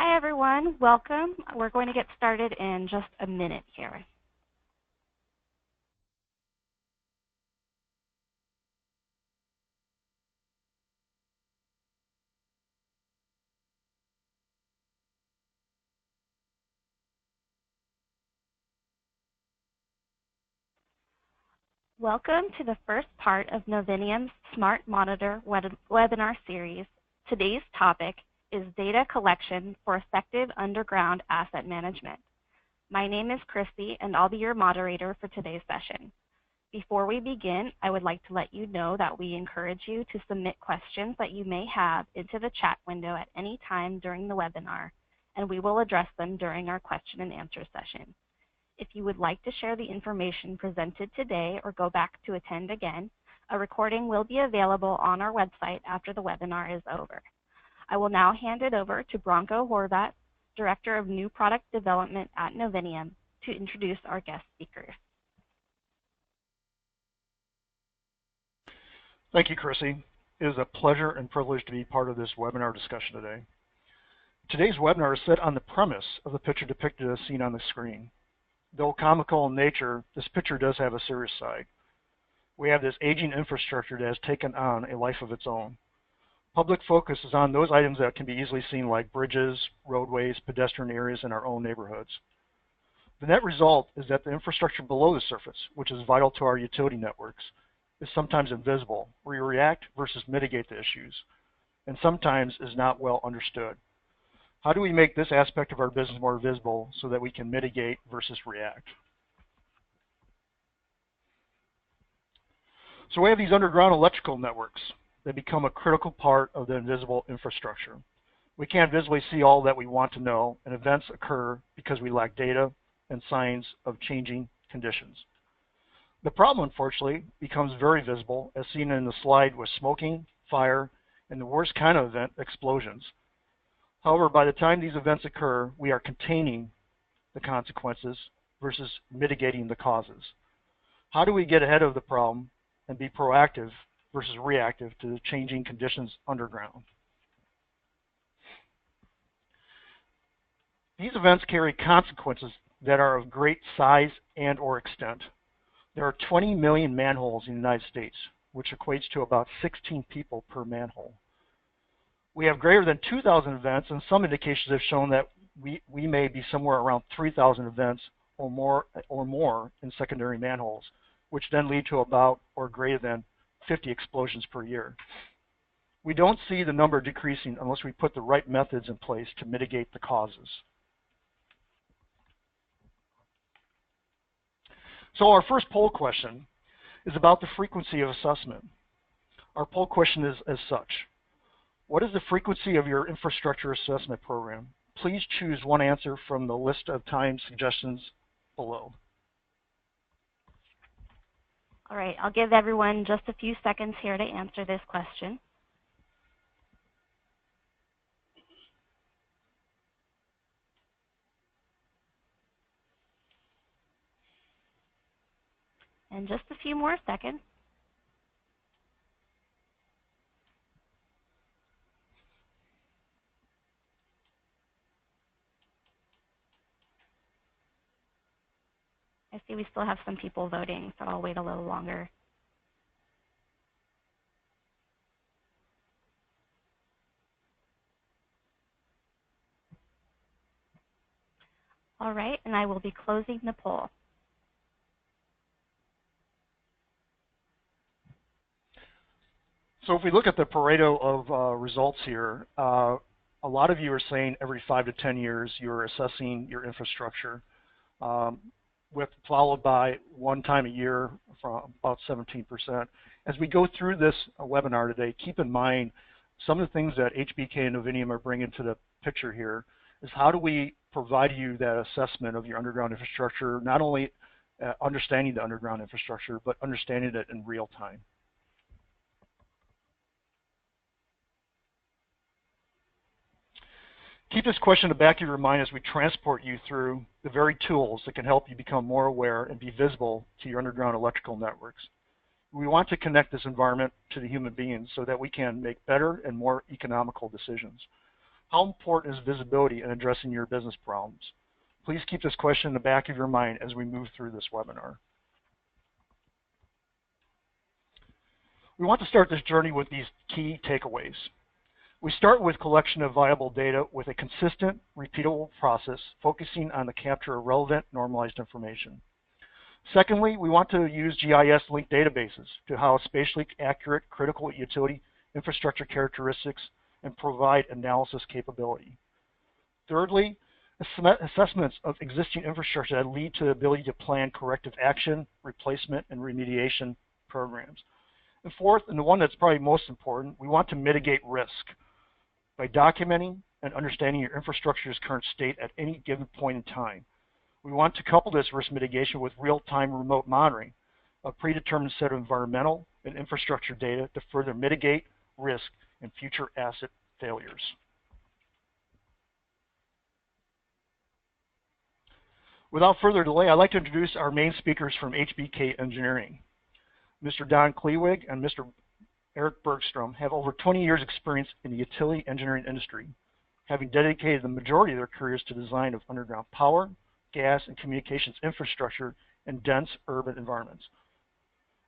Hi everyone, welcome. We're going to get started in just a minute here. Welcome to the first part of Novinium's Smart Monitor webinar series. Today's topic is data collection for effective underground asset management. My name is Christy and I'll be your moderator for today's session. Before we begin, I would like to let you know that we encourage you to submit questions that you may have into the chat window at any time during the webinar, and we will address them during our question and answer session. If you would like to share the information presented today or go back to attend again, a recording will be available on our website after the webinar is over. I will now hand it over to Branko Horvat, Director of New Product Development at Novinium, to introduce our guest speakers. Thank you, Chrissy. It is a pleasure and privilege to be part of this webinar discussion today. Today's webinar is set on the premise of the picture depicted as seen on the screen. Though comical in nature, this picture does have a serious side. We have this aging infrastructure that has taken on a life of its own. Public focus is on those items that can be easily seen, like bridges, roadways, pedestrian areas in our own neighborhoods. The net result is that the infrastructure below the surface, which is vital to our utility networks, is sometimes invisible. We react versus mitigate the issues, and sometimes is not well understood. How do we make this aspect of our business more visible so that we can mitigate versus react? So we have these underground electrical networks that become a critical part of the invisible infrastructure. We can't visibly see all that we want to know, and events occur because we lack data and signs of changing conditions. The problem, unfortunately, becomes very visible, as seen in the slide with smoking, fire, and the worst kind of event, explosions. However, by the time these events occur, we are containing the consequences versus mitigating the causes. How do we get ahead of the problem and be proactive versus reactive to the changing conditions underground? These events carry consequences that are of great size and or extent. There are 20 million manholes in the United States, which equates to about 16 people per manhole. We have greater than 2,000 events, and some indications have shown that we may be somewhere around 3,000 events or more in secondary manholes, which then lead to about or greater than 50 explosions per year. We don't see the number decreasing unless we put the right methods in place to mitigate the causes. So our first poll question is about the frequency of assessment. Our poll question is as such: what is the frequency of your infrastructure assessment program? Please choose one answer from the list of time suggestions below. All right, I'll give everyone just a few seconds here to answer this question. And just a few more seconds. I see we still have some people voting, so I'll wait a little longer. All right, and I will be closing the poll. So if we look at the Pareto of results here, a lot of you are saying every 5 to 10 years you're assessing your infrastructure, followed by one time a year from about 17%. As we go through this webinar today, keep in mind some of the things that HBK and Novinium are bringing to the picture here is how do we provide you that assessment of your underground infrastructure, not only understanding the underground infrastructure, but understanding it in real time. Keep this question in the back of your mind as we transport you through the very tools that can help you become more aware and be visible to your underground electrical networks. We want to connect this environment to the human beings so that we can make better and more economical decisions. How important is visibility in addressing your business problems? Please keep this question in the back of your mind as we move through this webinar. We want to start this journey with these key takeaways. We start with collection of viable data with a consistent, repeatable process, focusing on the capture of relevant, normalized information. Secondly, we want to use GIS-linked databases to house spatially accurate critical utility infrastructure characteristics and provide analysis capability. Thirdly, assessments of existing infrastructure that lead to the ability to plan corrective action, replacement, and remediation programs. And fourth, and the one that's probably most important, we want to mitigate risk by documenting and understanding your infrastructure's current state at any given point in time. We want to couple this risk mitigation with real-time remote monitoring, a predetermined set of environmental and infrastructure data to further mitigate risk and future asset failures. Without further delay, I'd like to introduce our main speakers from HBK Engineering. Mr. Don Kleewig and Mr. Eric Bergstrom have over 20 years experience in the utility engineering industry, having dedicated the majority of their careers to design of underground power, gas, and communications infrastructure in dense urban environments.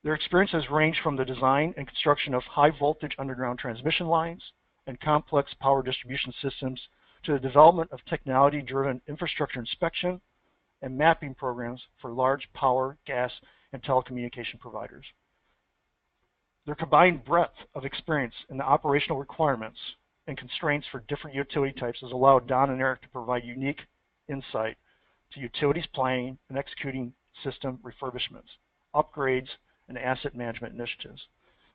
Their experience has ranged from the design and construction of high voltage underground transmission lines and complex power distribution systems to the development of technology-driven infrastructure inspection and mapping programs for large power, gas, and telecommunication providers. Their combined breadth of experience in the operational requirements and constraints for different utility types has allowed Don and Eric to provide unique insight to utilities planning and executing system refurbishments, upgrades, and asset management initiatives.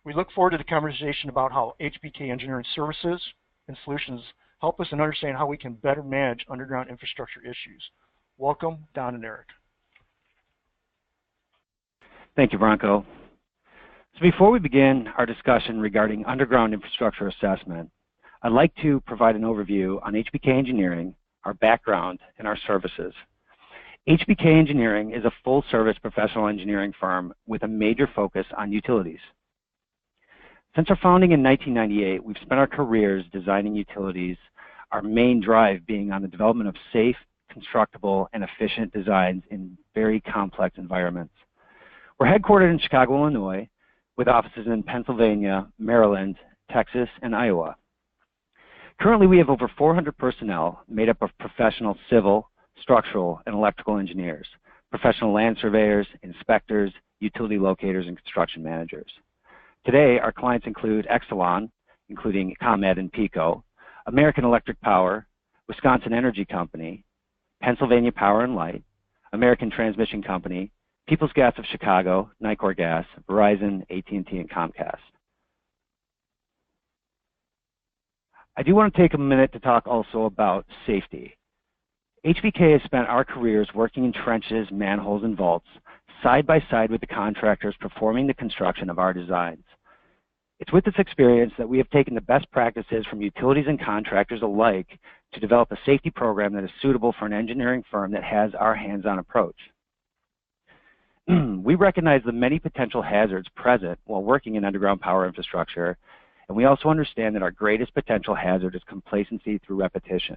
We look forward to the conversation about how HBK Engineering services and solutions help us in understanding how we can better manage underground infrastructure issues. Welcome, Don and Eric. Thank you, Bronco. So before we begin our discussion regarding underground infrastructure assessment, I'd like to provide an overview on HBK Engineering, our background, and our services. HBK Engineering is a full-service professional engineering firm with a major focus on utilities. Since our founding in 1998, we've spent our careers designing utilities, our main drive being on the development of safe, constructible, and efficient designs in very complex environments. We're headquartered in Chicago, Illinois, with offices in Pennsylvania, Maryland, Texas, and Iowa. Currently, we have over 400 personnel made up of professional civil, structural, and electrical engineers, professional land surveyors, inspectors, utility locators, and construction managers. Today, our clients include Exelon, including ComEd and PECO, American Electric Power, Wisconsin Energy Company, Pennsylvania Power and Light, American Transmission Company, Peoples Gas of Chicago, Nicor Gas, Verizon, AT&T, and Comcast. I do want to take a minute to talk also about safety. HBK has spent our careers working in trenches, manholes, and vaults, side by side with the contractors performing the construction of our designs. It's with this experience that we have taken the best practices from utilities and contractors alike to develop a safety program that is suitable for an engineering firm that has our hands-on approach. We recognize the many potential hazards present while working in underground power infrastructure, and we also understand that our greatest potential hazard is complacency through repetition.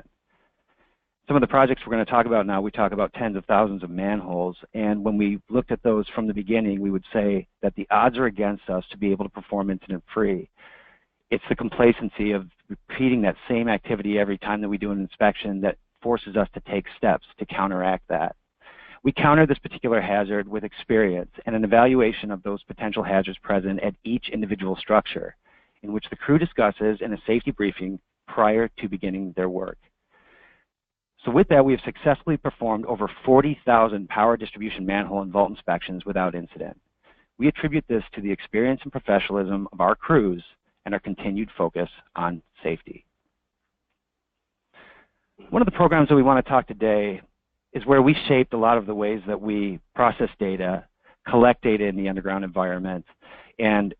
Some of the projects we're going to talk about now, we talk about tens of thousands of manholes, and when we looked at those from the beginning, we would say that the odds are against us to be able to perform incident-free. It's the complacency of repeating that same activity every time that we do an inspection that forces us to take steps to counteract that. We counter this particular hazard with experience and an evaluation of those potential hazards present at each individual structure, in which the crew discusses in a safety briefing prior to beginning their work. So with that, we have successfully performed over 40,000 power distribution manhole and vault inspections without incident. We attribute this to the experience and professionalism of our crews and our continued focus on safety. One of the programs that we want to talk today is where we shaped a lot of the ways that we process data, collect data in the underground environment, and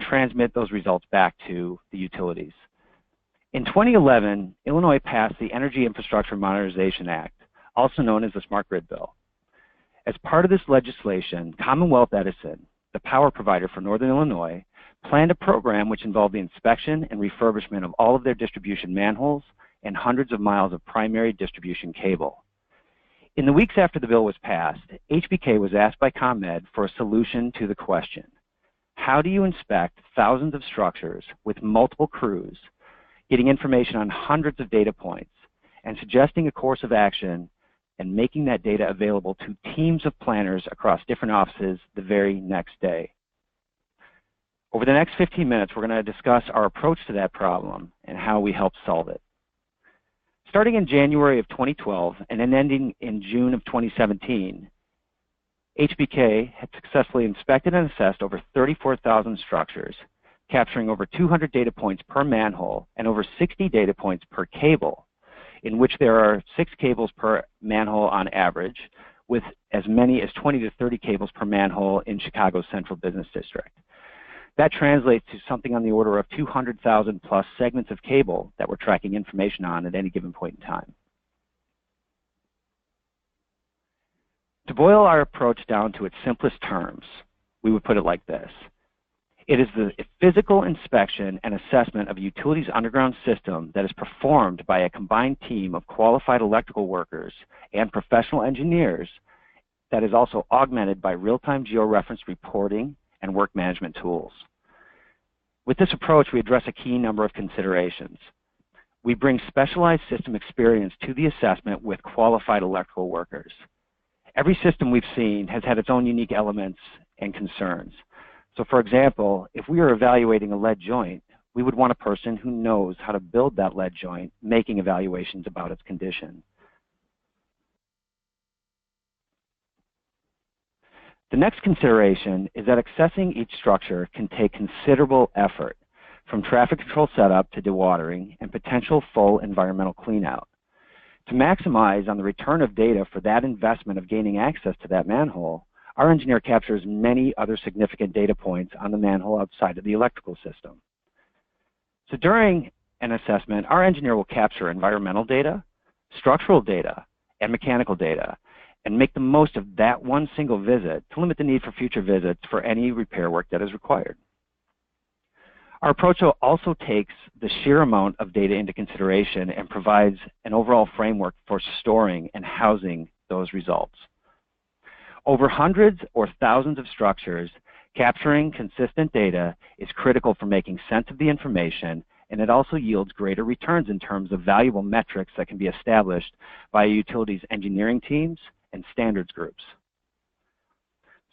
transmit those results back to the utilities. In 2011, Illinois passed the Energy Infrastructure Modernization Act, also known as the Smart Grid Bill. As part of this legislation, Commonwealth Edison, the power provider for Northern Illinois, planned a program which involved the inspection and refurbishment of all of their distribution manholes and hundreds of miles of primary distribution cable. In the weeks after the bill was passed, HBK was asked by ComEd for a solution to the question, how do you inspect thousands of structures with multiple crews, getting information on hundreds of data points, and suggesting a course of action and making that data available to teams of planners across different offices the very next day? Over the next 15 minutes, we're going to discuss our approach to that problem and how we help solve it. Starting in January of 2012 and then ending in June of 2017, HBK had successfully inspected and assessed over 34,000 structures, capturing over 200 data points per manhole and over 60 data points per cable, in which there are 6 cables per manhole on average, with as many as 20 to 30 cables per manhole in Chicago's Central Business District. That translates to something on the order of 200,000 plus segments of cable that we're tracking information on at any given point in time. To boil our approach down to its simplest terms, we would put it like this. It is the physical inspection and assessment of a utility's underground system that is performed by a combined team of qualified electrical workers and professional engineers that is also augmented by real-time georeferenced reporting and work management tools. With this approach, we address a key number of considerations. We bring specialized system experience to the assessment with qualified electrical workers. Every system we've seen has had its own unique elements and concerns. So for example, if we are evaluating a lead joint, we would want a person who knows how to build that lead joint, making evaluations about its condition. The next consideration is that accessing each structure can take considerable effort, from traffic control setup to dewatering and potential full environmental cleanout. To maximize on the return of data for that investment of gaining access to that manhole, our engineer captures many other significant data points on the manhole outside of the electrical system. So during an assessment, our engineer will capture environmental data, structural data, and mechanical data, and make the most of that one single visit to limit the need for future visits for any repair work that is required. Our approach also takes the sheer amount of data into consideration and provides an overall framework for storing and housing those results. Over hundreds or thousands of structures, capturing consistent data is critical for making sense of the information, and it also yields greater returns in terms of valuable metrics that can be established by a utility's engineering teams and standards groups.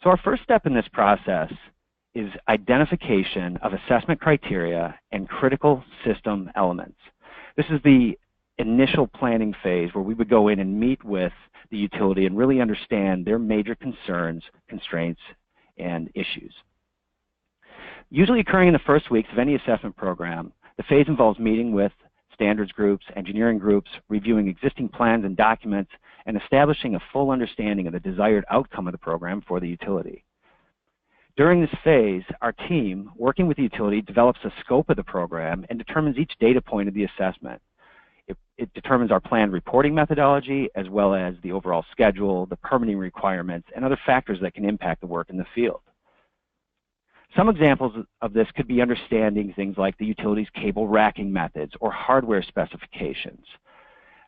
So our first step in this process is identification of assessment criteria and critical system elements. This is the initial planning phase where we would go in and meet with the utility and really understand their major concerns, constraints, and issues. Usually occurring in the first weeks of any assessment program, the phase involves meeting with standards groups, engineering groups, reviewing existing plans and documents, and establishing a full understanding of the desired outcome of the program for the utility. During this phase, our team, working with the utility, develops a scope of the program and determines each data point of the assessment. It determines our planned reporting methodology, as well as the overall schedule, the permitting requirements, and other factors that can impact the work in the field. Some examples of this could be understanding things like the utility's cable racking methods or hardware specifications.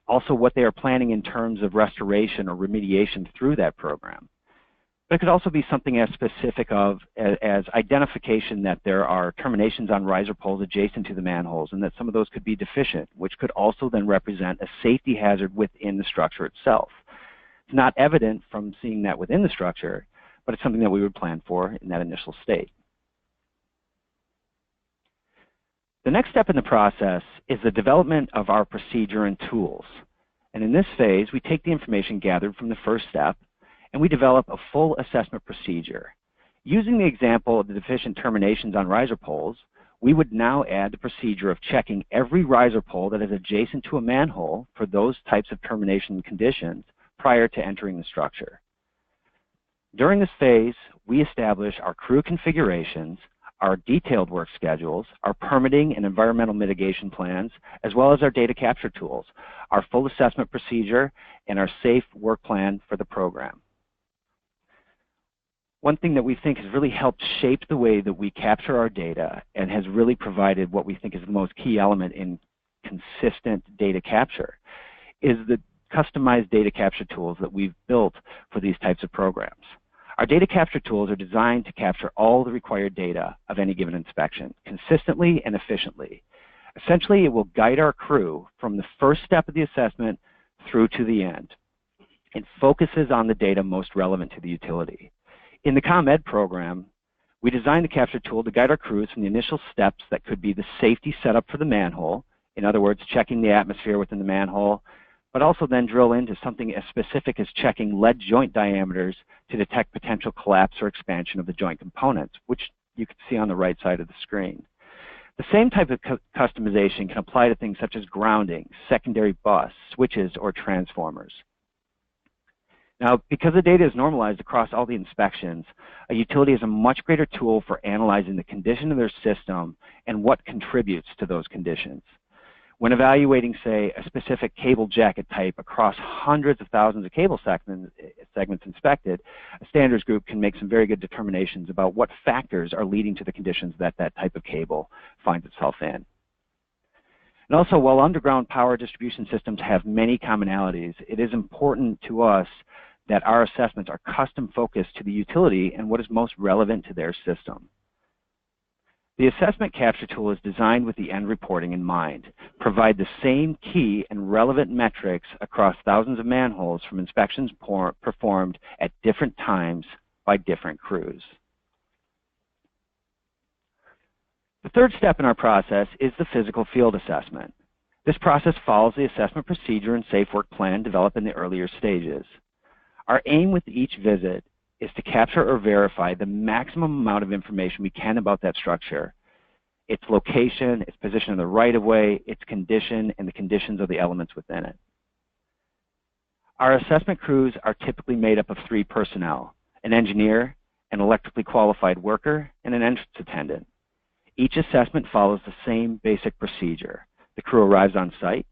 Also, what they are planning in terms of restoration or remediation through that program. But it could also be something as specific as identification that there are terminations on riser poles adjacent to the manholes and that some of those could be deficient, which could also then represent a safety hazard within the structure itself. It's not evident from seeing that within the structure, but it's something that we would plan for in that initial state. The next step in the process is the development of our procedure and tools. And in this phase, we take the information gathered from the first step and we develop a full assessment procedure. Using the example of the deficient terminations on riser poles, we would now add the procedure of checking every riser pole that is adjacent to a manhole for those types of termination conditions prior to entering the structure. During this phase, we establish our crew configurations, our detailed work schedules, our permitting and environmental mitigation plans, as well as our data capture tools, our full assessment procedure, and our safe work plan for the program. One thing that we think has really helped shape the way that we capture our data and has really provided what we think is the most key element in consistent data capture is the customized data capture tools that we've built for these types of programs. Our data capture tools are designed to capture all the required data of any given inspection consistently and efficiently. Essentially, it will guide our crew from the first step of the assessment through to the end. It focuses on the data most relevant to the utility. In the ComEd program, we designed the capture tool to guide our crews from the initial steps that could be the safety setup for the manhole, in other words, checking the atmosphere within the manhole, but also then drill into something as specific as checking lead joint diameters to detect potential collapse or expansion of the joint components, which you can see on the right side of the screen. The same type of customization can apply to things such as grounding, secondary bus, switches, or transformers. Now, because the data is normalized across all the inspections, a utility has a much greater tool for analyzing the condition of their system and what contributes to those conditions. When evaluating, say, a specific cable jacket type across hundreds of thousands of cable segments inspected, a standards group can make some very good determinations about what factors are leading to the conditions that that type of cable finds itself in. And also, while underground power distribution systems have many commonalities, it is important to us that our assessments are custom focused to the utility and what is most relevant to their system. The assessment capture tool is designed with the end reporting in mind, provide the same key and relevant metrics across thousands of manholes from inspections performed at different times by different crews. The third step in our process is the physical field assessment. This process follows the assessment procedure and safe work plan developed in the earlier stages. Our aim with each visit is to capture or verify the maximum amount of information we can about that structure, its location, its position in the right-of-way, its condition, and the conditions of the elements within it. Our assessment crews are typically made up of 3 personnel: an engineer, an electrically qualified worker, and an entrance attendant. Each assessment follows the same basic procedure. The crew arrives on site,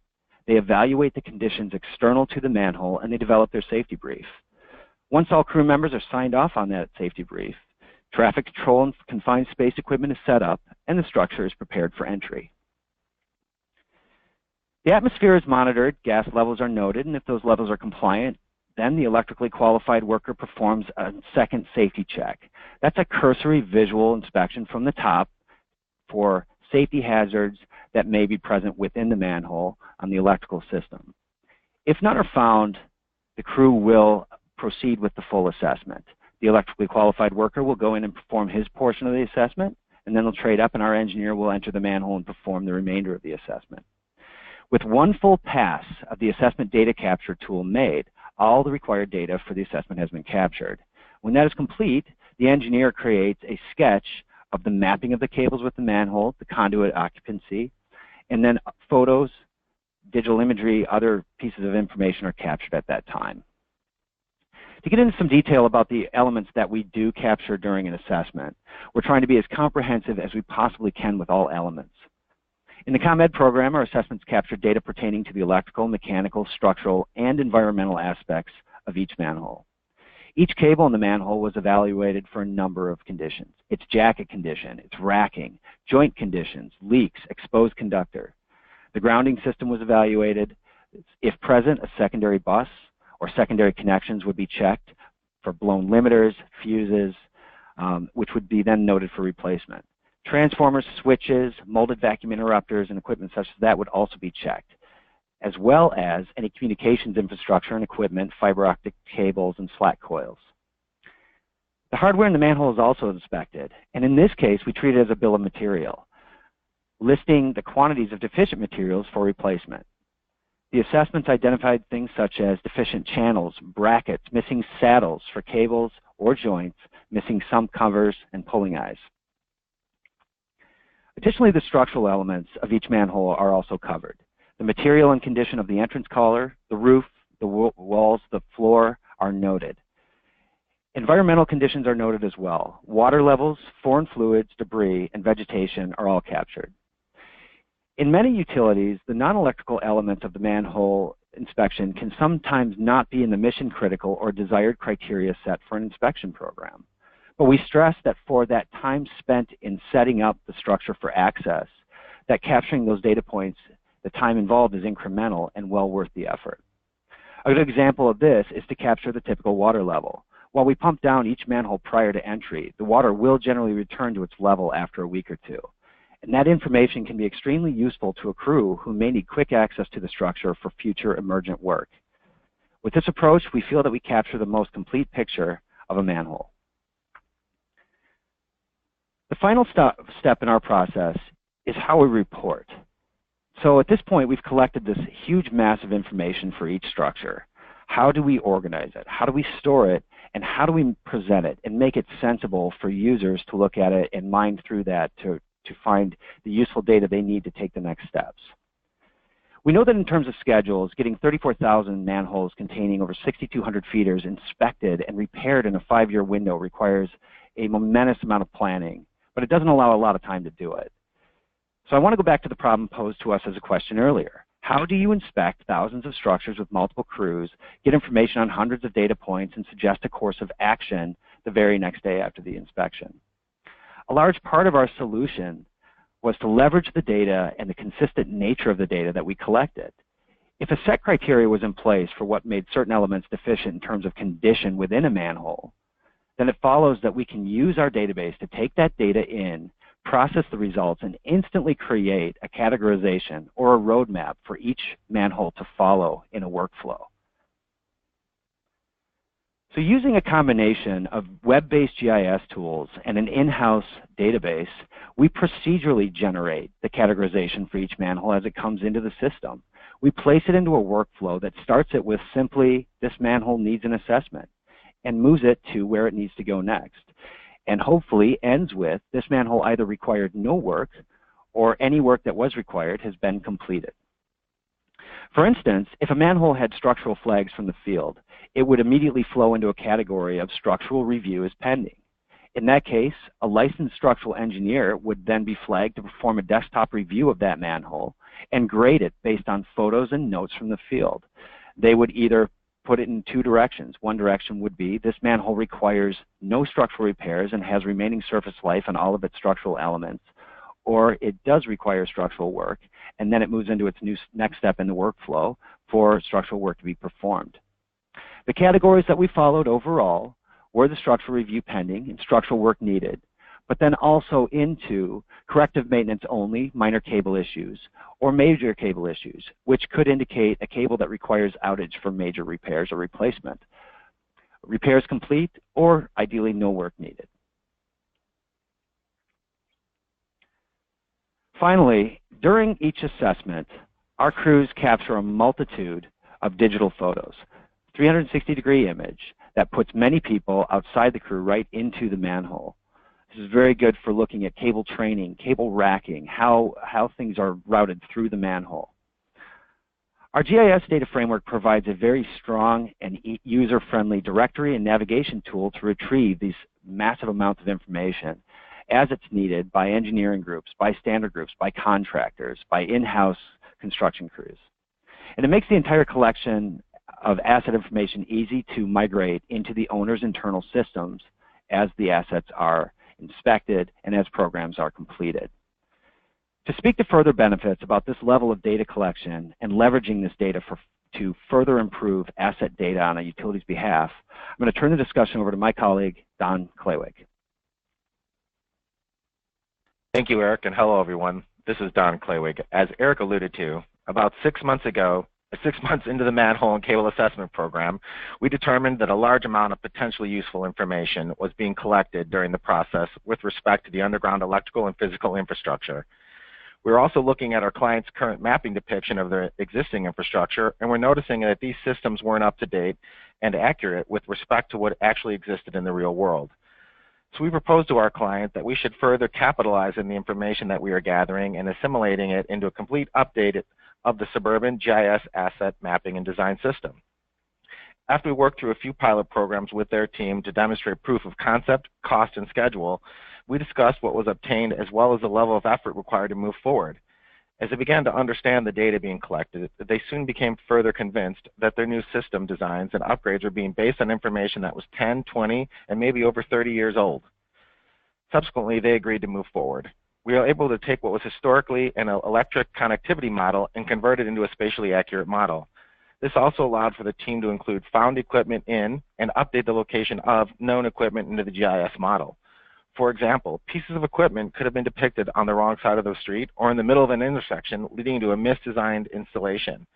they evaluate the conditions external to the manhole, and they develop their safety brief. Once all crew members are signed off on that safety brief, traffic control and confined space equipment is set up, and the structure is prepared for entry. The atmosphere is monitored, gas levels are noted, and if those levels are compliant, then the electrically qualified worker performs a second safety check. That's a cursory visual inspection from the top for safety hazards that may be present within the manhole on the electrical system. If none are found, the crew will proceed with the full assessment. The electrically qualified worker will go in and perform his portion of the assessment, and then they'll trade up and our engineer will enter the manhole and perform the remainder of the assessment. With one full pass of the assessment data capture tool made, all the required data for the assessment has been captured. When that is complete, the engineer creates a sketch of the mapping of the cables with the manhole, the conduit occupancy, and then photos, digital imagery, other pieces of information are captured at that time. To get into some detail about the elements that we do capture during an assessment, we're trying to be as comprehensive as we possibly can with all elements. In the ComEd program, our assessments capture data pertaining to the electrical, mechanical, structural, and environmental aspects of each manhole. Each cable in the manhole was evaluated for a number of conditions: its jacket condition, its racking, joint conditions, leaks, exposed conductor. The grounding system was evaluated. If present, a secondary bus or secondary connections would be checked for blown limiters, fuses, which would be then noted for replacement. Transformers, switches, molded vacuum interrupters, and equipment such as that would also be checked, as well as any communications infrastructure and equipment, fiber optic cables, and slack coils. The hardware in the manhole is also inspected, and in this case, we treat it as a bill of material, listing the quantities of deficient materials for replacement. The assessments identified things such as deficient channels, brackets, missing saddles for cables or joints, missing sump covers, and pulling eyes. Additionally, the structural elements of each manhole are also covered. The material and condition of the entrance collar, the roof, the walls, the floor are noted. Environmental conditions are noted as well. Water levels, foreign fluids, debris, and vegetation are all captured. In many utilities, the non-electrical elements of the manhole inspection can sometimes not be in the mission-critical or desired criteria set for an inspection program. But we stress that for that time spent in setting up the structure for access, that capturing those data points The time involved is incremental and well worth the effort. A good example of this is to capture the typical water level. While we pump down each manhole prior to entry, the water will generally return to its level after a week or two. And that information can be extremely useful to a crew who may need quick access to the structure for future emergent work. With this approach, we feel that we capture the most complete picture of a manhole. The final step in our process is how we report. So at this point, we've collected this huge mass of information for each structure. How do we organize it? How do we store it? And how do we present it and make it sensible for users to look at it and mine through that to find the useful data they need to take the next steps? We know that in terms of schedules, getting 34,000 manholes containing over 6,200 feeders inspected and repaired in a 5-year window requires a momentous amount of planning, but it doesn't allow a lot of time to do it. So I want to go back to the problem posed to us as a question earlier. How do you inspect thousands of structures with multiple crews, get information on hundreds of data points, and suggest a course of action the very next day after the inspection? A large part of our solution was to leverage the data and the consistent nature of the data that we collected. If a set criteria was in place for what made certain elements deficient in terms of condition within a manhole, then it follows that we can use our database to take that data in, process the results, and instantly create a categorization or a roadmap for each manhole to follow in a workflow. So using a combination of web-based GIS tools and an in-house database, we procedurally generate the categorization for each manhole as it comes into the system. We place it into a workflow that starts it with simply, this manhole needs an assessment, and moves it to where it needs to go next. And hopefully ends with, this manhole either required no work or any work that was required has been completed. For instance, if a manhole had structural flags from the field, it would immediately flow into a category of structural review as pending. In that case, a licensed structural engineer would then be flagged to perform a desktop review of that manhole and grade it based on photos and notes from the field. They would either put it in two directions. One direction would be, this manhole requires no structural repairs and has remaining surface life on all of its structural elements, or it does require structural work, and then it moves into its next step in the workflow for structural work to be performed. The categories that we followed overall were the structural review pending and structural work needed, but then also into corrective maintenance only, minor cable issues, or major cable issues, which could indicate a cable that requires outage for major repairs or replacement. Repairs complete, or ideally no work needed. Finally, during each assessment, our crews capture a multitude of digital photos, 360-degree image that puts many people outside the crew right into the manhole. This is very good for looking at cable training, cable racking, how things are routed through the manhole. Our GIS data framework provides a very strong and user-friendly directory and navigation tool to retrieve these massive amounts of information as it's needed by engineering groups, by standard groups, by contractors, by in-house construction crews. And it makes the entire collection of asset information easy to migrate into the owner's internal systems as the assets are inspected and as programs are completed. To speak to further benefits about this level of data collection and leveraging this data to further improve asset data on a utility's behalf, I'm going to turn the discussion over to my colleague, Don Klawick. Thank you, Eric, and hello, everyone. This is Don Klawick. As Eric alluded to, about 6 months ago, 6 months into the manhole and cable assessment program, we determined that a large amount of potentially useful information was being collected during the process with respect to the underground electrical and physical infrastructure. We're also looking at our clients' current mapping depiction of their existing infrastructure, and we're noticing that these systems weren't up to date and accurate with respect to what actually existed in the real world. So we proposed to our client that we should further capitalize on the information that we are gathering and assimilating it into a complete update of the Suburban GIS asset mapping and design system. After we worked through a few pilot programs with their team to demonstrate proof of concept, cost, and schedule, we discussed what was obtained as well as the level of effort required to move forward. As they began to understand the data being collected, they soon became further convinced that their new system designs and upgrades were being based on information that was 10, 20, and maybe over 30 years old. Subsequently, they agreed to move forward. we are able to take what was historically an electric connectivity model and convert it into a spatially accurate model. This also allowed for the team to include found equipment in and update the location of known equipment into the GIS model. For example, pieces of equipment could have been depicted on the wrong side of the street or in the middle of an intersection, leading to a misdesigned installation.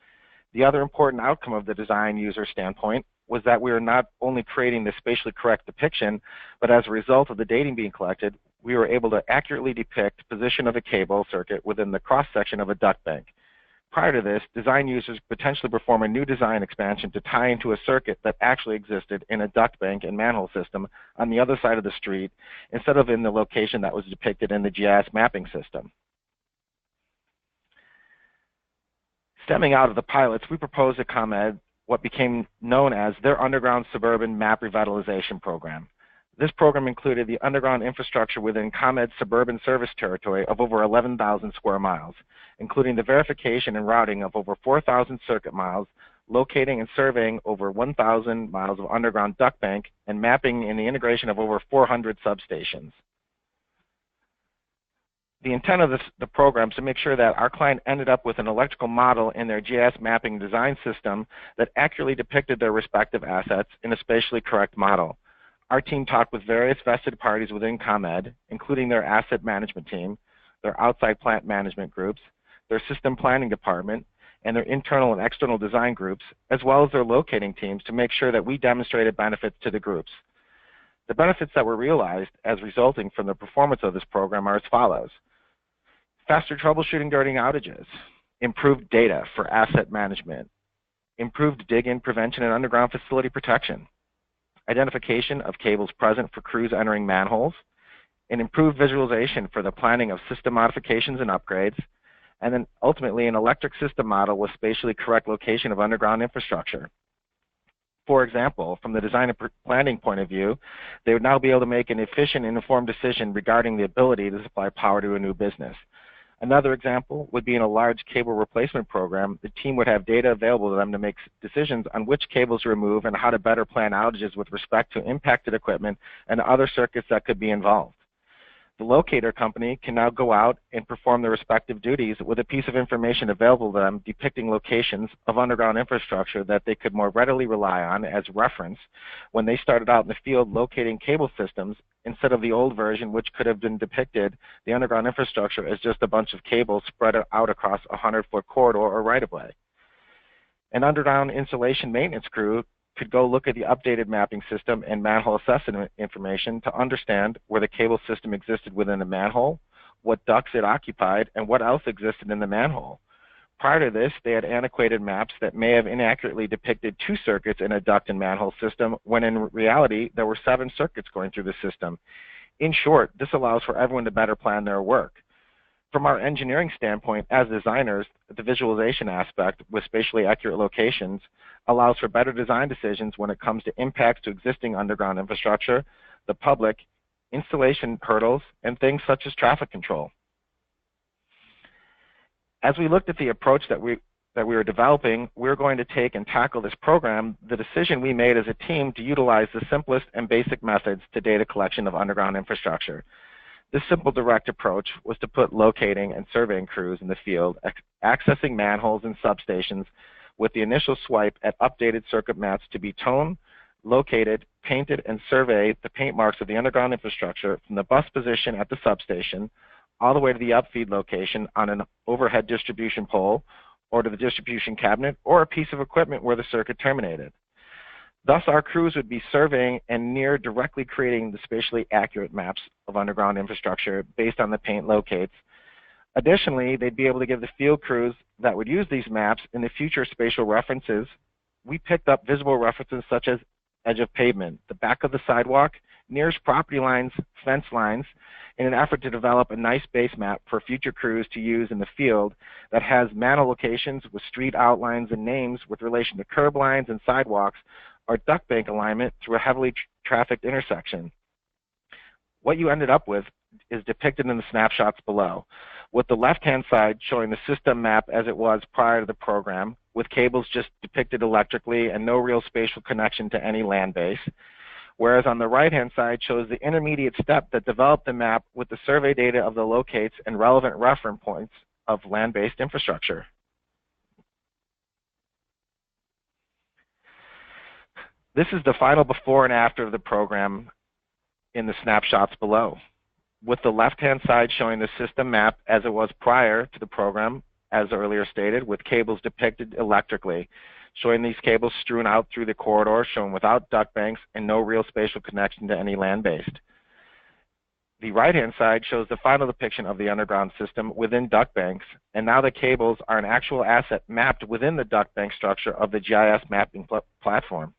The other important outcome of the design user standpoint was that we were not only creating the spatially correct depiction, but as a result of the data being collected, we were able to accurately depict position of a cable circuit within the cross-section of a duct bank. Prior to this, design users potentially perform a new design expansion to tie into a circuit that actually existed in a duct bank and manhole system on the other side of the street instead of in the location that was depicted in the GIS mapping system. Stemming out of the pilots, we proposed at ComEd what became known as their Underground Suburban Map Revitalization Program. This program included the underground infrastructure within ComEd's suburban service territory of over 11,000 square miles, including the verification and routing of over 4,000 circuit miles, locating and surveying over 1,000 miles of underground duct bank, and mapping and the integration of over 400 substations. The intent of the program is to make sure that our client ended up with an electrical model in their GIS mapping design system that accurately depicted their respective assets in a spatially correct model. Our team talked with various vested parties within ComEd, including their asset management team, their outside plant management groups, their system planning department, and their internal and external design groups, as well as their locating teams, to make sure that we demonstrated benefits to the groups. The benefits that were realized as resulting from the performance of this program are as follows: faster troubleshooting during outages, improved data for asset management, improved dig-in prevention and underground facility protection, identification of cables present for crews entering manholes, and improved visualization for the planning of system modifications and upgrades, and then ultimately an electric system model with spatially correct location of underground infrastructure. For example, from the design and planning point of view, they would now be able to make an efficient and informed decision regarding the ability to supply power to a new business. Another example would be in a large cable replacement program, the team would have data available to them to make decisions on which cables to remove and how to better plan outages with respect to impacted equipment and other circuits that could be involved. The locator company can now go out and perform their respective duties with a piece of information available to them depicting locations of underground infrastructure that they could more readily rely on as reference when they started out in the field locating cable systems, instead of the old version which could have been depicted the underground infrastructure as just a bunch of cables spread out across a 100-foot corridor or right-of-way. An underground installation maintenance crew could go look at the updated mapping system and manhole assessment information to understand where the cable system existed within the manhole, what ducts it occupied, and what else existed in the manhole. Prior to this, they had antiquated maps that may have inaccurately depicted 2 circuits in a duct and manhole system, when in reality there were 7 circuits going through the system. In short, this allows for everyone to better plan their work. From our engineering standpoint, as designers, the visualization aspect with spatially accurate locations allows for better design decisions when it comes to impacts to existing underground infrastructure, the public, installation hurdles, and things such as traffic control. As we looked at the approach that we were developing, we were going to take and tackle this program, the decision we made as a team to utilize the simplest and basic methods to data collection of underground infrastructure. This simple direct approach was to put locating and surveying crews in the field, accessing manholes and substations with the initial swipe at updated circuit maps to be toned, located, painted, and survey the paint marks of the underground infrastructure from the bus position at the substation all the way to the upfeed location on an overhead distribution pole or to the distribution cabinet or a piece of equipment where the circuit terminated. Thus, our crews would be surveying and near directly creating the spatially accurate maps of underground infrastructure based on the paint locates. Additionally, they'd be able to give the field crews that would use these maps in the future spatial references. We picked up visible references such as edge of pavement, the back of the sidewalk, nearest property lines, fence lines, in an effort to develop a nice base map for future crews to use in the field that has manhole locations with street outlines and names with relation to curb lines and sidewalks or duct bank alignment through a heavily trafficked intersection. What you ended up with is depicted in the snapshots below, with the left-hand side showing the system map as it was prior to the program, with cables just depicted electrically and no real spatial connection to any land base, whereas on the right-hand side shows the intermediate step that developed the map with the survey data of the locates and relevant reference points of land-based infrastructure. This is the final before and after of the program in the snapshots below, with the left-hand side showing the system map as it was prior to the program, as earlier stated, with cables depicted electrically, showing these cables strewn out through the corridor, shown without duct banks and no real spatial connection to any land-based. The right-hand side shows the final depiction of the underground system within duct banks, and now the cables are an actual asset mapped within the duct bank structure of the GIS mapping platform.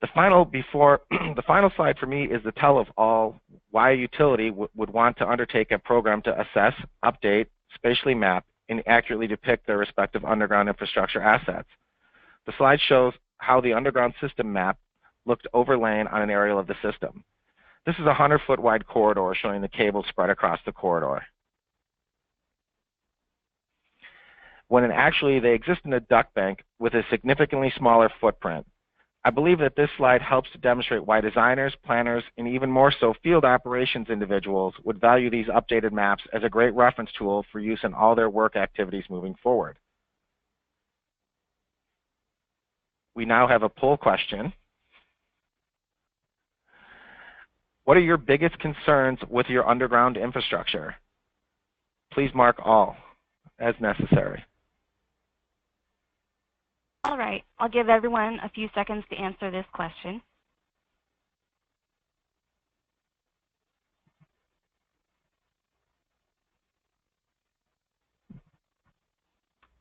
The final slide for me is the tell of all why a utility would want to undertake a program to assess, update, spatially map, and accurately depict their respective underground infrastructure assets. The slide shows how the underground system map looked overlain on an aerial of the system. This is a 100-foot wide corridor showing the cables spread across the corridor. When actually they exist in a duct bank with a significantly smaller footprint. I believe that this slide helps to demonstrate why designers, planners, and even more so field operations individuals would value these updated maps as a great reference tool for use in all their work activities moving forward. We now have a poll question. What are your biggest concerns with your underground infrastructure? Please mark all as necessary. All right, I'll give everyone a few seconds to answer this question.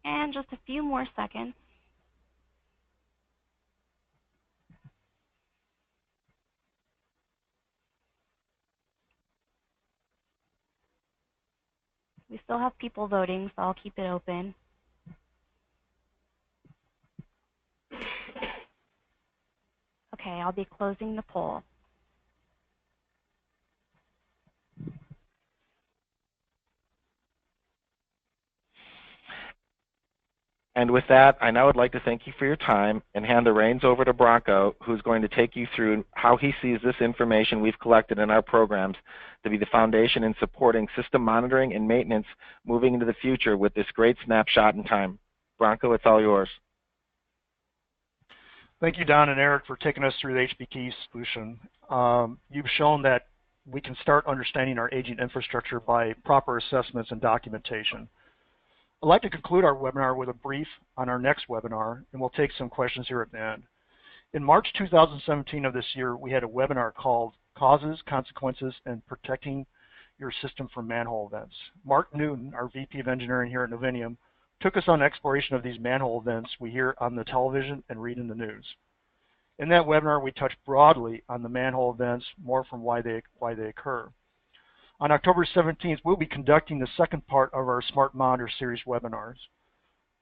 And just a few more seconds. We still have people voting, so I'll keep it open. Okay, I'll be closing the poll. And with that, I now would like to thank you for your time and hand the reins over to Bronco, who's going to take you through how he sees this information we've collected in our programs to be the foundation in supporting system monitoring and maintenance moving into the future with this great snapshot in time. Bronco, it's all yours. Thank you, Don and Eric, for taking us through the HPKey solution. You've shown that we can start understanding our aging infrastructure by proper assessments and documentation. I'd like to conclude our webinar with a brief on our next webinar, and we'll take some questions here at the end. In March 2017 of this year, we had a webinar called Causes, Consequences, and Protecting Your System from Manhole Events. Mark Newton, our VP of Engineering here at Novinium, took us on exploration of these manhole events we hear on the television and read in the news. In that webinar, we touched broadly on the manhole events, more from why they occur. On October 17th, we'll be conducting the second part of our Smart Monitor series webinars.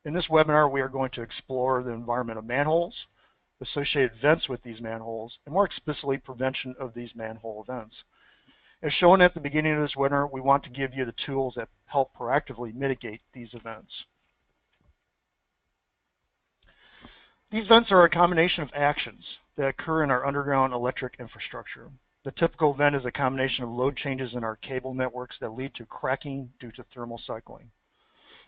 In this webinar, we are going to explore the environment of manholes, associated events with these manholes, and more explicitly, prevention of these manhole events. As shown at the beginning of this webinar, we want to give you the tools that help proactively mitigate these events. These events are a combination of actions that occur in our underground electric infrastructure. The typical event is a combination of load changes in our cable networks that lead to cracking due to thermal cycling.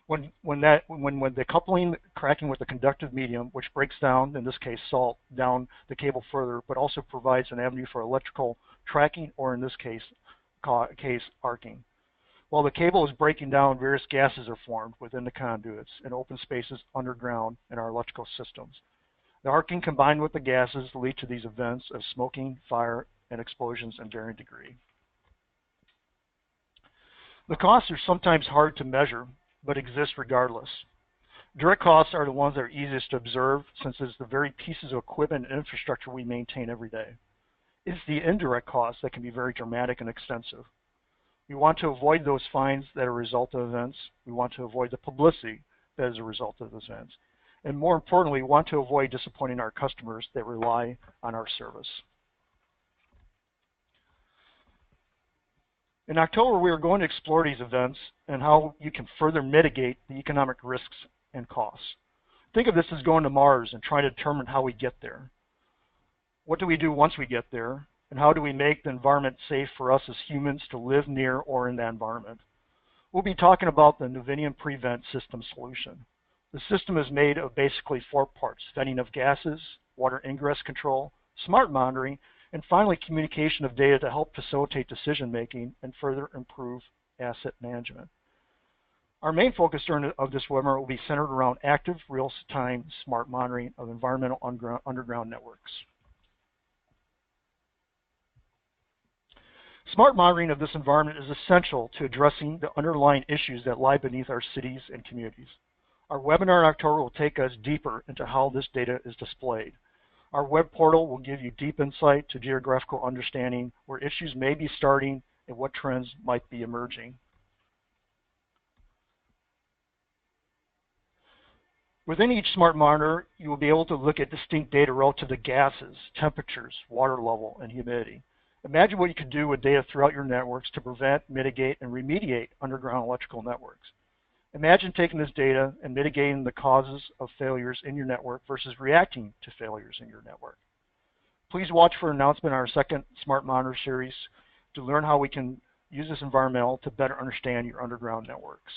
When the coupling cracking with the conductive medium, which breaks down, in this case salt, down the cable further, but also provides an avenue for electrical tracking, or in this case arcing. While the cable is breaking down, various gases are formed within the conduits and open spaces underground in our electrical systems. The arcing combined with the gases lead to these events of smoking, fire, and explosions in varying degree. The costs are sometimes hard to measure, but exist regardless. Direct costs are the ones that are easiest to observe, since it's the very pieces of equipment and infrastructure we maintain every day. It's the indirect costs that can be very dramatic and extensive. We want to avoid those fines that are a result of events. We want to avoid the publicity that is a result of those events. And more importantly, we want to avoid disappointing our customers that rely on our service. In October, we are going to explore these events and how you can further mitigate the economic risks and costs. Think of this as going to Mars and trying to determine how we get there. What do we do once we get there? And how do we make the environment safe for us as humans to live near or in that environment? We'll be talking about the Novinium Prevent System solution. The system is made of basically 4 parts: venting of gases, water ingress control, smart monitoring, and finally communication of data to help facilitate decision making and further improve asset management. Our main focus of this webinar will be centered around active real-time smart monitoring of environmental underground networks. Smart monitoring of this environment is essential to addressing the underlying issues that lie beneath our cities and communities. Our webinar in October will take us deeper into how this data is displayed. Our web portal will give you deep insight to geographical understanding where issues may be starting and what trends might be emerging. Within each smart monitor, you will be able to look at distinct data relative to gases, temperatures, water level, and humidity. Imagine what you could do with data throughout your networks to prevent, mitigate, and remediate underground electrical networks. Imagine taking this data and mitigating the causes of failures in your network versus reacting to failures in your network. Please watch for an announcement on our second Smart Monitor series to learn how we can use this environmental to better understand your underground networks.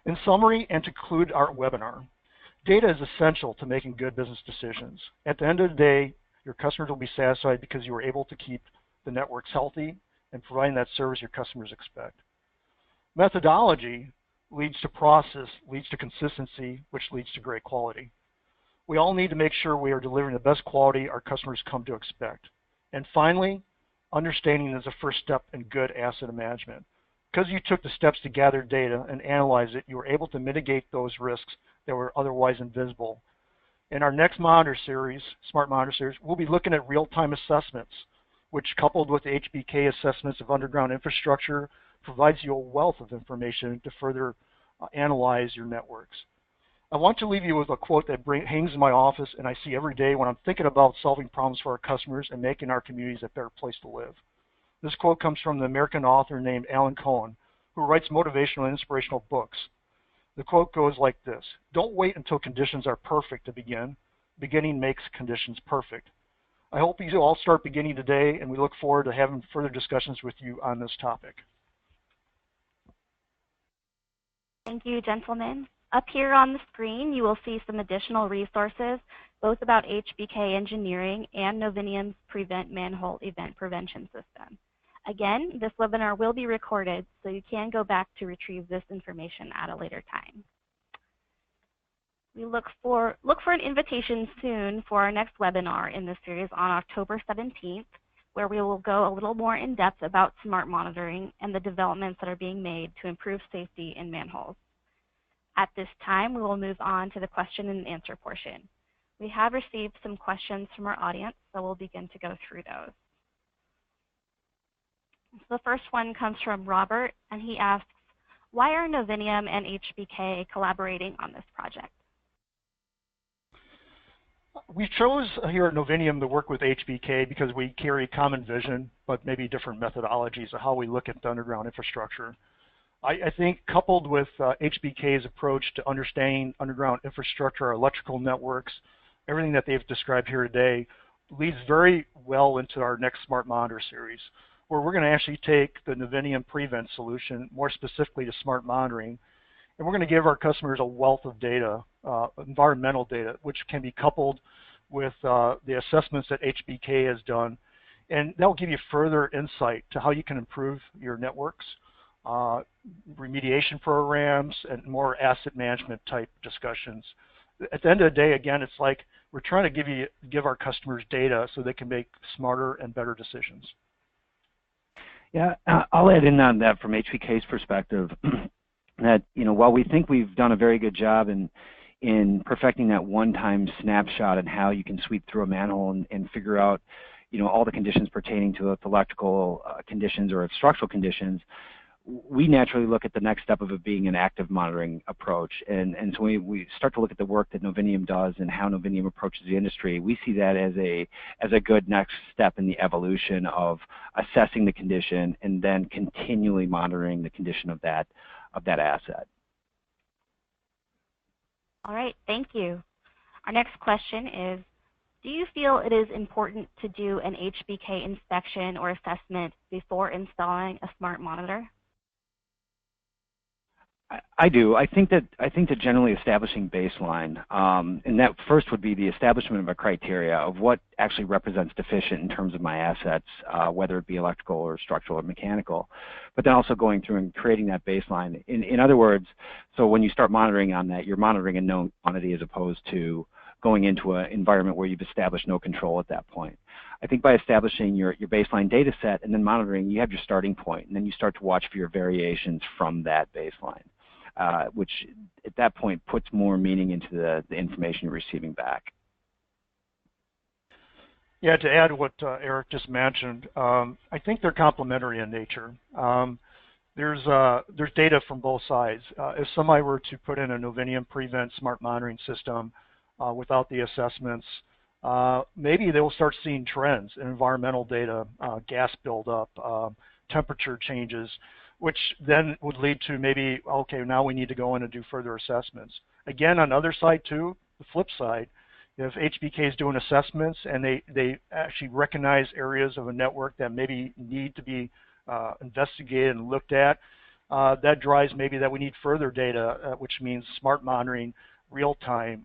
In summary, and to conclude our webinar, data is essential to making good business decisions. At the end of the day, your customers will be satisfied because you are able to keep the networks healthy and providing that service your customers expect. Methodology leads to process, leads to consistency, which leads to great quality. We all need to make sure we are delivering the best quality our customers come to expect. And finally, understanding is the first step in good asset management. Because you took the steps to gather data and analyze it, you were able to mitigate those risks that were otherwise invisible. In our next monitor series, Smart Monitor series, we'll be looking at real-time assessments, which coupled with the HBK assessments of underground infrastructure provides you a wealth of information to further analyze your networks. I want to leave you with a quote that hangs in my office and I see every day when I'm thinking about solving problems for our customers and making our communities a better place to live. This quote comes from the American author named Alan Cohen, who writes motivational and inspirational books. The quote goes like this: "Don't wait until conditions are perfect to begin. Beginning makes conditions perfect." I hope you all start beginning today, and we look forward to having further discussions with you on this topic. Thank you, gentlemen. Up here on the screen, you will see some additional resources, both about HBK engineering and Novinium's Prevent Manhole Event Prevention System. Again, this webinar will be recorded, so you can go back to retrieve this information at a later time. We look for an invitation soon for our next webinar in this series on October 17th, where we will go a little more in depth about smart monitoring and the developments that are being made to improve safety in manholes. At this time, we will move on to the question and answer portion. We have received some questions from our audience, so we'll begin to go through those. So the first one comes from Robert, and he asks, why are Novinium and HBK collaborating on this project? We chose here at Novinium to work with HBK because we carry a common vision, but maybe different methodologies of how we look at the underground infrastructure. I think coupled with HBK's approach to understanding underground infrastructure, our electrical networks, everything that they've described here today leads very well into our next Smart Monitor series, where we're going to actually take the Novinium Prevent solution, more specifically to smart monitoring, and we're going to give our customers a wealth of data, environmental data, which can be coupled with the assessments that HBK has done, and that will give you further insight to how you can improve your networks, remediation programs, and more asset management type discussions. At the end of the day, again, it's like we're trying to give our customers data so they can make smarter and better decisions. Yeah, I'll add in on that from HBK's perspective that, while we think we've done a very good job in perfecting that one-time snapshot and how you can sweep through a manhole and figure out, all the conditions pertaining to electrical conditions or structural conditions, we naturally look at the next step of it being an active monitoring approach. And so we start to look at the work that Novinium does and how Novinium approaches the industry. We see that as a good next step in the evolution of assessing the condition and then continually monitoring the condition of that asset. All right, thank you. Our next question is, do you feel it is important to do an HBK inspection or assessment before installing a smart monitor? I do. I think that generally establishing baseline, and that first would be the establishment of a criteria of what actually represents deficient in terms of my assets, whether it be electrical or structural or mechanical, but then also going through and creating that baseline. In other words, so when you start monitoring on that, you're monitoring a known quantity as opposed to going into an environment where you've established no control at that point. I think by establishing your baseline data set and then monitoring, you have your starting point, and then you start to watch for your variations from that baseline. Which at that point puts more meaning into the information you're receiving back. Yeah, to add what Eric just mentioned, I think they're complementary in nature. There's data from both sides. If somebody were to put in a Novinium Prevent smart monitoring system without the assessments, maybe they'll start seeing trends in environmental data, gas buildup, temperature changes, which then would lead to maybe, okay, now we need to go in and do further assessments. Again, on the other side too, the flip side, if HBK is doing assessments and they actually recognize areas of a network that maybe need to be investigated and looked at, that drives maybe that we need further data, which means smart monitoring real time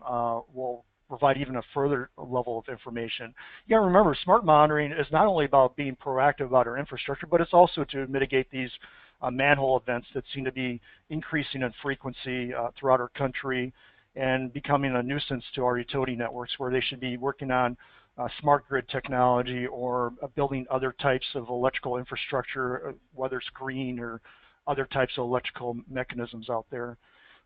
will provide even a further level of information. You got to remember, smart monitoring is not only about being proactive about our infrastructure, but it's also to mitigate these manhole events that seem to be increasing in frequency throughout our country and becoming a nuisance to our utility networks, where they should be working on smart grid technology or building other types of electrical infrastructure, whether it's green or other types of electrical mechanisms out there.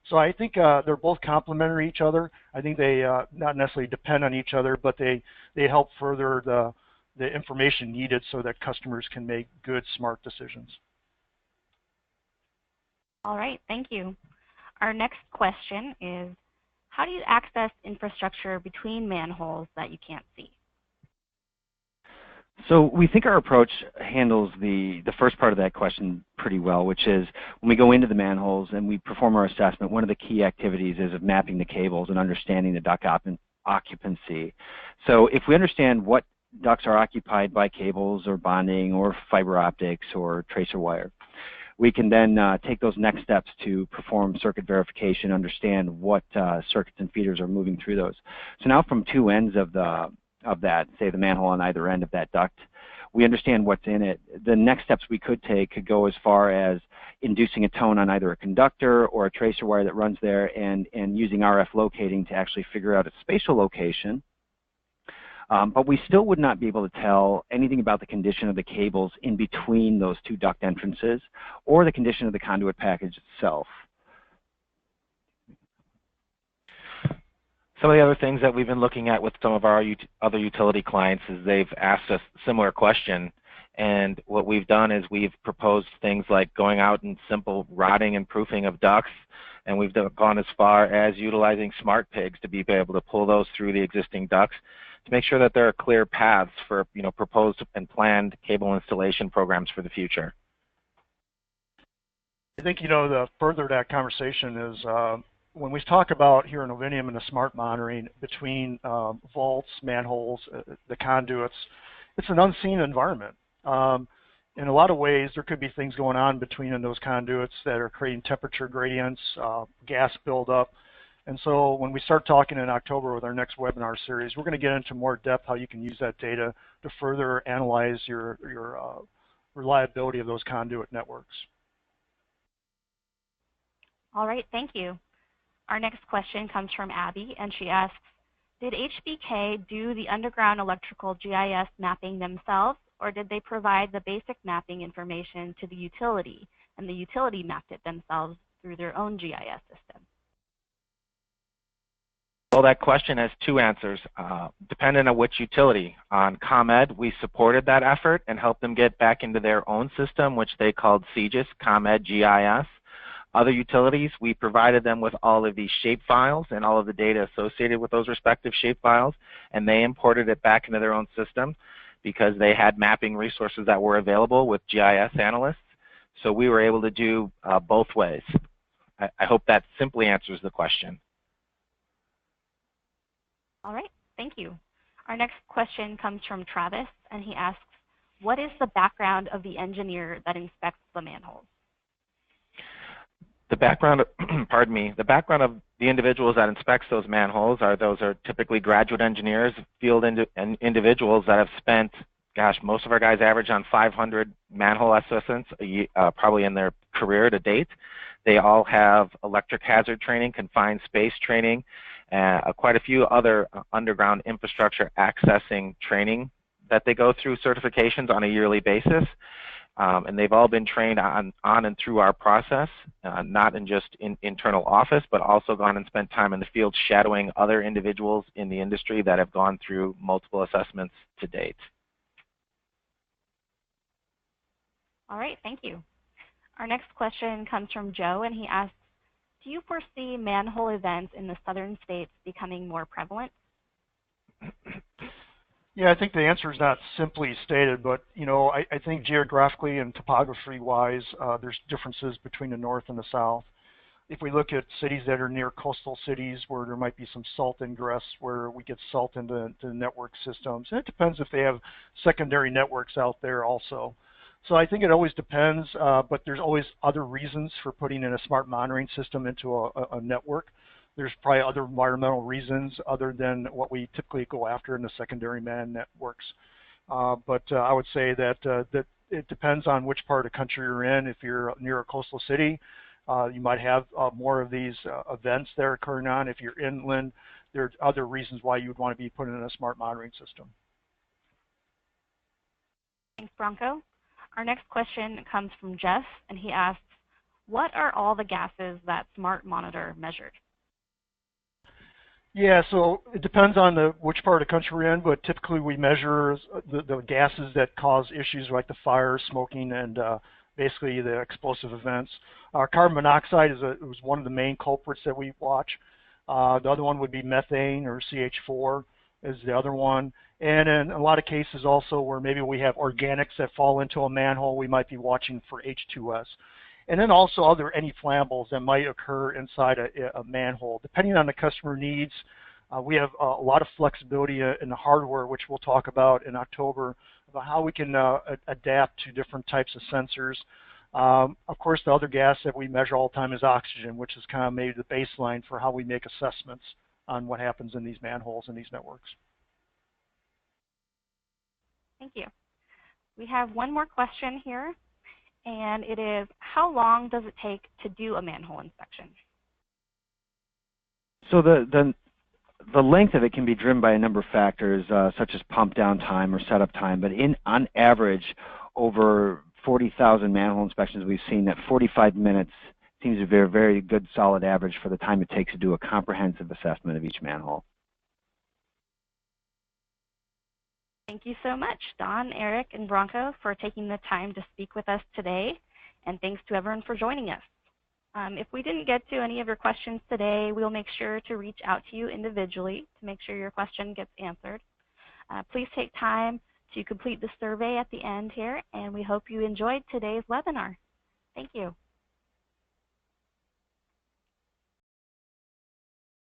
So I think they're both complementary each other. I think they not necessarily depend on each other, but they help further the information needed so that customers can make good, smart decisions. All right, thank you. Our next question is, how do you access infrastructure between manholes that you can't see? So we think our approach handles the first part of that question pretty well, which is when we go into the manholes and we perform our assessment, one of the key activities is of mapping the cables and understanding the duct occupancy. So if we understand what ducts are occupied by cables or bonding or fiber optics or tracer wire, we can then take those next steps to perform circuit verification, understand what circuits and feeders are moving through those. So now from two ends of that, say the manhole on either end of that duct, we understand what's in it. The next steps we could take could go as far as inducing a tone on either a conductor or a tracer wire that runs there and using RF locating to actually figure out its spatial location. But we still would not be able to tell anything about the condition of the cables in between those two duct entrances or the condition of the conduit package itself. Some of the other things that we've been looking at with some of our other utility clients is they've asked us a similar question, and what we've done is we've proposed things like going out and simple rotting and proofing of ducts, and we've gone as far as utilizing smart pigs to be able to pull those through the existing ducts to make sure that there are clear paths for proposed and planned cable installation programs for the future. I think the further that conversation is when we talk about here in Novinium and the smart monitoring between vaults, manholes, the conduits, it's an unseen environment. In a lot of ways, there could be things going on between those conduits that are creating temperature gradients, gas buildup. And so when we start talking in October with our next webinar series, we're going to get into more depth how you can use that data to further analyze your reliability of those conduit networks. All right, thank you. Our next question comes from Abby, and she asks, did HBK do the underground electrical GIS mapping themselves, or did they provide the basic mapping information to the utility, and the utility mapped it themselves through their own GIS system? Well, that question has two answers, depending on which utility. On ComEd, we supported that effort and helped them get back into their own system, which they called CGIS, ComEd GIS. Other utilities, we provided them with all of these shape files and all of the data associated with those respective shape files, and they imported it back into their own system because they had mapping resources that were available with GIS analysts. So we were able to do both ways. I hope that simply answers the question. All right, thank you. Our next question comes from Travis, and he asks, what is the background of the engineer that inspects the manholes? The background, pardon me, the background of the individuals that inspects those manholes are typically graduate engineers, field individuals that have spent, gosh, most of our guys average on 500 manhole assessments probably in their career to date. They all have electric hazard training, confined space training, quite a few other underground infrastructure accessing training that they go through certifications on a yearly basis. And they've all been trained on and through our process, not in just internal office, but also gone and spent time in the field shadowing other individuals in the industry that have gone through multiple assessments to date. All right, thank you. Our next question comes from Joe, and he asks, do you foresee manhole events in the southern states becoming more prevalent? Yeah, I think the answer is not simply stated, but I think geographically and topography-wise, there's differences between the north and the south. If we look at cities that are near coastal cities where there might be some salt ingress, where we get salt into the network systems, and it depends if they have secondary networks out there also. So I think it always depends, but there's always other reasons for putting in a smart monitoring system into a network. There's probably other environmental reasons other than what we typically go after in the secondary man networks. But I would say that it depends on which part of the country you're in. If you're near a coastal city, you might have more of these events that are occurring on. If you're inland, there are other reasons why you would want to be putting in a smart monitoring system. Thanks, Bronco. Our next question comes from Jeff, and he asks, what are all the gases that Smart Monitor measured? Yeah, so it depends on which part of the country we're in, but typically we measure the gases that cause issues like the fire, smoking, and basically the explosive events. Carbon monoxide was one of the main culprits that we watch. The other one would be methane, or CH4 is the other one. And in a lot of cases also where maybe we have organics that fall into a manhole, we might be watching for H2S. And then also are there any flammables that might occur inside a manhole. Depending on the customer needs, we have a lot of flexibility in the hardware, which we'll talk about in October, about how we can adapt to different types of sensors. Of course, the other gas that we measure all the time is oxygen, which is kind of maybe the baseline for how we make assessments on what happens in these manholes and these networks. Thank you. We have one more question here, and it is, how long does it take to do a manhole inspection? So the length of it can be driven by a number of factors, such as pump down time or setup time, but on average, over 40,000 manhole inspections, we've seen that 45 minutes seems to be a very good solid average for the time it takes to do a comprehensive assessment of each manhole. Thank you so much, Don, Eric, and Bronco, for taking the time to speak with us today, and thanks to everyone for joining us. If we didn't get to any of your questions today, we'll make sure to reach out to you individually to make sure your question gets answered. Please take time to complete the survey at the end here, and we hope you enjoyed today's webinar. Thank you.